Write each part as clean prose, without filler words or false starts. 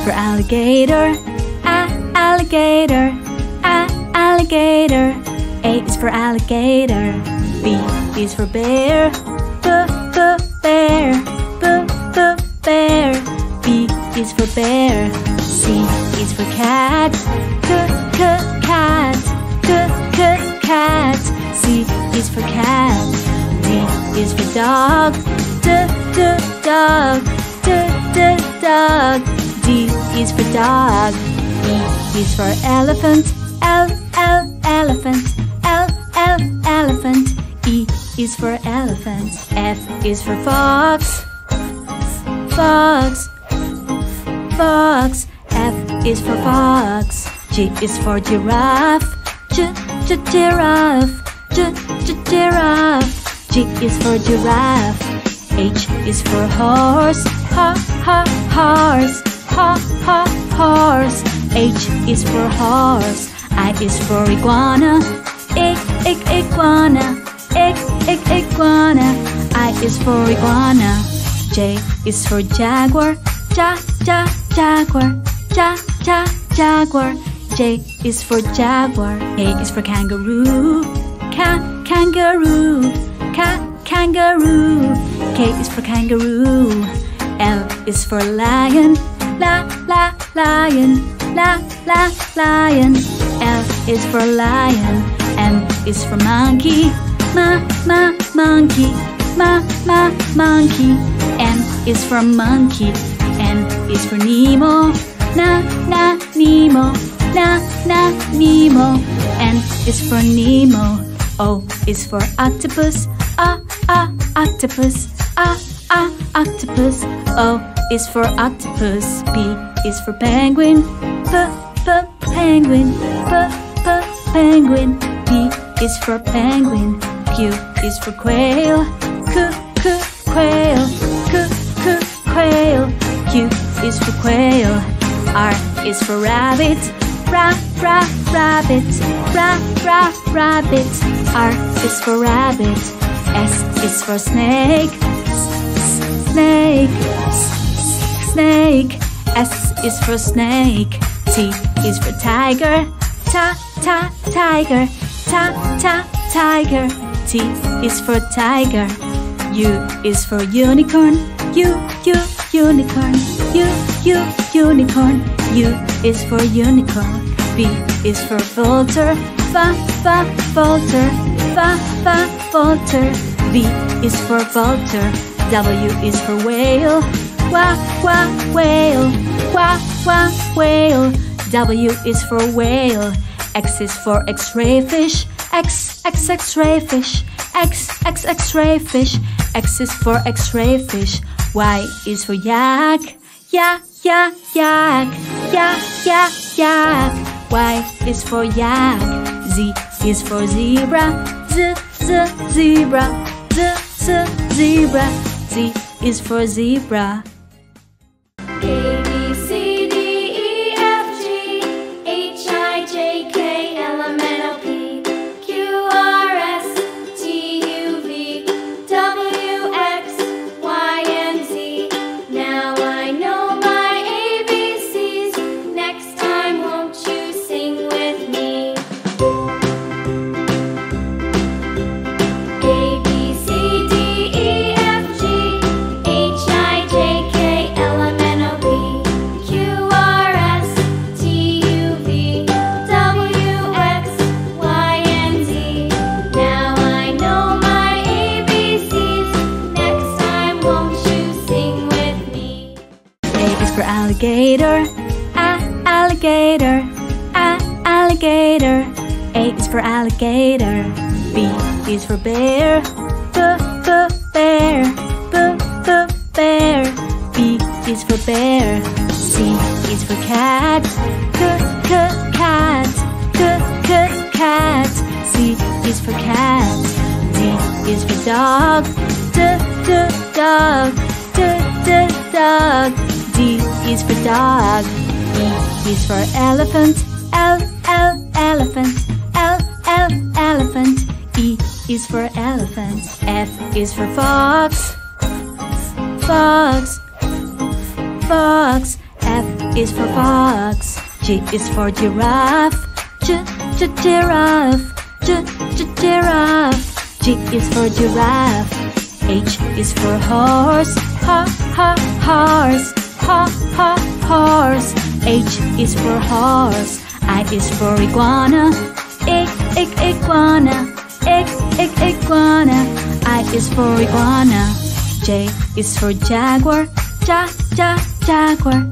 for alligator, alligator, alligator. A is for alligator. B is for bear, bear, bear. B is for bear. C is for cat, cat, cat. C is for cat. D is for dog, dog, dog. D is for dog. E is for elephant, elephant, elephant. E is for elephant. F is for fox, fox, fox. F is for fox. G is for giraffe, giraffe, giraffe. G is for giraffe. H is for horse, horse, horse. H is for horse. I is for iguana, iguana, iguana. I is for iguana. J is for jaguar, jaguar, jaguar. J is for jaguar. K is for kangaroo, kangaroo, kangaroo. K is for kangaroo. L is for lion, lion, lion. L is for lion. M is for monkey, monkey, monkey. N is for monkey. N is for Nemo, Nemo, Nemo. N is for Nemo. O is for octopus, octopus, octopus. O is for octopus. P is for penguin, penguin, penguin. P is for penguin. Q is for quail, quail, quail. Q is for quail. R is for rabbit, rabbit, rabbit. R is for rabbit. S is for snake, snake, snake. S is for snake. T is for tiger, tiger, tiger. T is for tiger. U is for unicorn, unicorn, unicorn. U is for unicorn. V is for vulture, vulture, vulture. V is for vulture. W is for whale, whale, whale. W is for whale. X is for X-ray fish, X-ray fish, X-ray fish. X is for X-ray fish. Y is for yak, yak, yak. Y is for yak. Z is for zebra, zebra, zebra. Z is for zebra. Alligator, alligator, alligator. A is for alligator. B is for bear, bear, bear. B is for bear. C is for cat, cat, cat. C is for cat. D is for dog, dog, dog. D is for dog. E is for elephant, elephant, elephant. E is for elephant. F is for fox, fox, fox. F is for fox. G is for giraffe. Giraffe. Giraffe. G is for giraffe. H is for horse. Horse. Horse. H is for horse. I is for iguana. Iguana. Iguana. I is for iguana. J is for jaguar. Jaguar.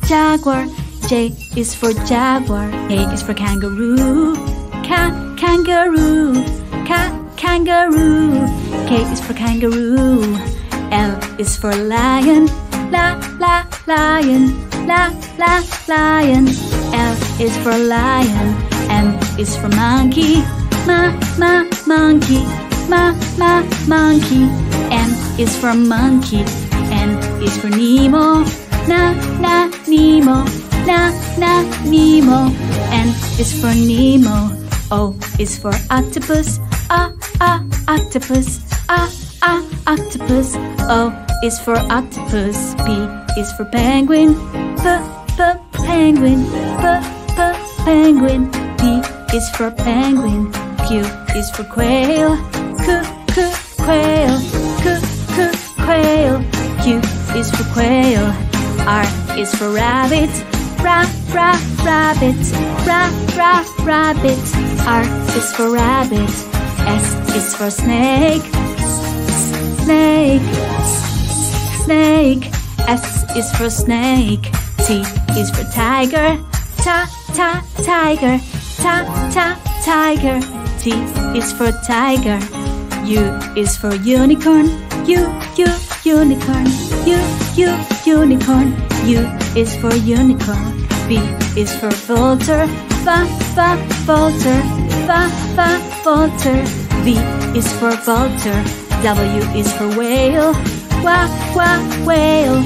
Jaguar. J is for jaguar. K is for kangaroo. Kangaroo. Kangaroo. K is for kangaroo. L is for lion. Lion. Lion. L is for lion. M is for monkey. Monkey. Monkey. M is for monkey. N is for Nemo. Nemo. Nemo. N is for Nemo. O is for octopus. Octopus. Octopus. O is for octopus. P is for penguin. Penguin. Penguin. P is for penguin. Q is for quail. Quail. Quail. Q is for quail. R is for rabbit. Rabbit. Rabbit. R is for rabbit. S is for snake. Snake. S is for snake. T is for tiger. Tiger. Tiger. T is for tiger. U is for unicorn. Unicorn. Unicorn. U is for unicorn. V is for vulture. Vulture. V is for vulture. W is for whale. Whale.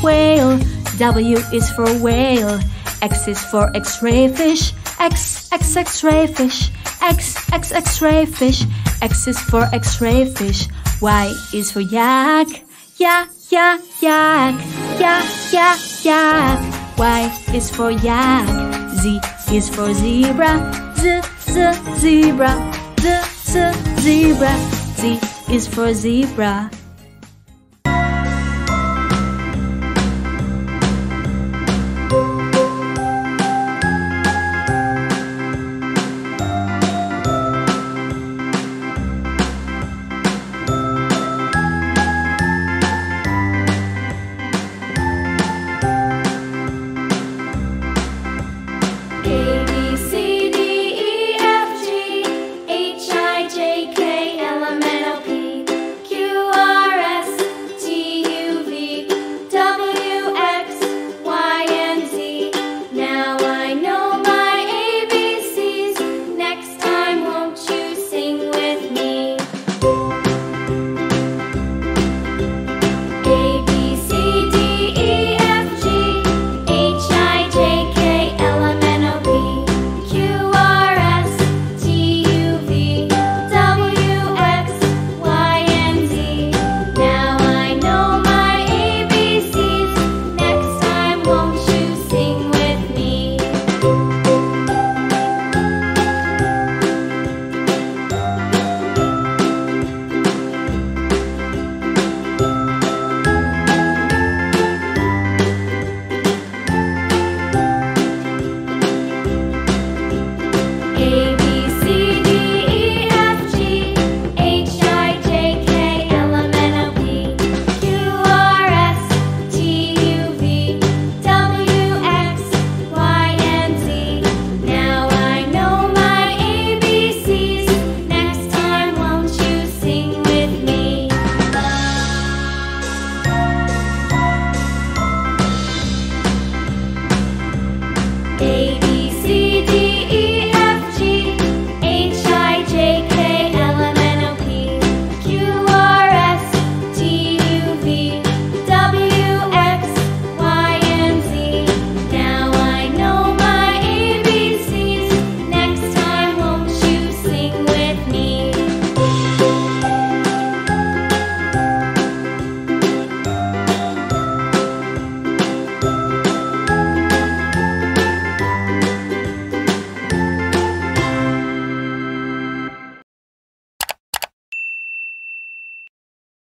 Whale. W is for whale. X is for X-ray fish. X-ray fish. X-ray fish. X is for X-ray fish. Y is for yak. Yak. Y is for yak. Z is for zebra. Zebra. Z is for zebra.